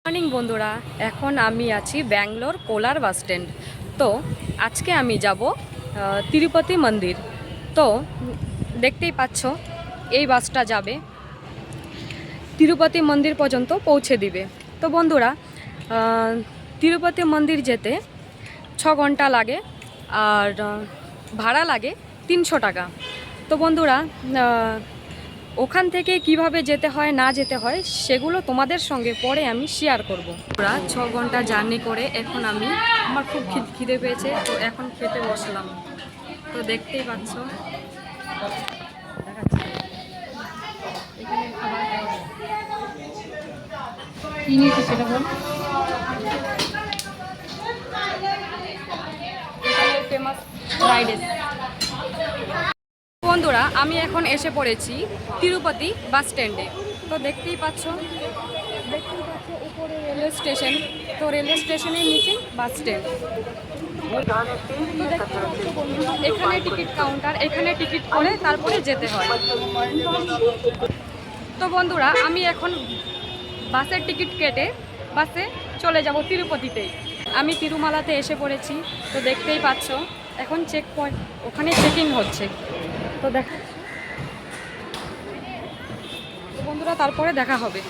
Morning বন্ধুরা, এখন আমি আছি ব্যাঙ্গালোর কোলার বাস স্ট্যান্ড। তো আজকে আমি যাব তিরুপতি মন্দির। তো দেখতেই পাচ্ছ এই বাসটা যাবে তিরুপতি মন্দির পর্যন্ত পৌঁছে দিবে। তো বন্ধুরা, তিরুপতি মন্দির যেতে 6 ঘন্টা লাগে আর ভাড়া লাগে 300 টাকা। তো বন্ধুরা, ওখান থেকে কিভাবে যেতে হয় না যেতে হয় সেগুলো তোমাদের সঙ্গে পরে আমি শেয়ার করব। পুরা 6 ঘন্টা জার্নি করে এখন আমার খুব খিদে পেয়েছে, তো এখন খেতে বসলাম। তো দেখতেই পাচ্ছ এখানে খাবার কি নিয়েছি সেটা বল। এখানে ফেমাস ফ্রাইড রাইস। বন্ধুরা, আমি এখন এসে পড়েছি তিরুপতি বাস স্ট্যান্ডে। তো দেখতেই পাচ্ছ উপরে রেলওয়ে স্টেশন। তো রেলওয়ে স্টেশনের নিচে বাস স্ট্যান্ড। এখানে টিকিট কাউন্টার, এখানে টিকিট করে তারপরে যেতে হয়। তো বন্ধুরা, আমি এখন বাসের টিকিট কেটে বাসে চলে যাব তিরুপতিতেই। আমি তিরুমালাতে এসে পড়েছি। তো দেখতেই পাচ্ছ এখন চেক পয়েন্ট, ওখানে চেকিং হচ্ছে। তো বন্ধুরা, তারপরে দেখা হবে।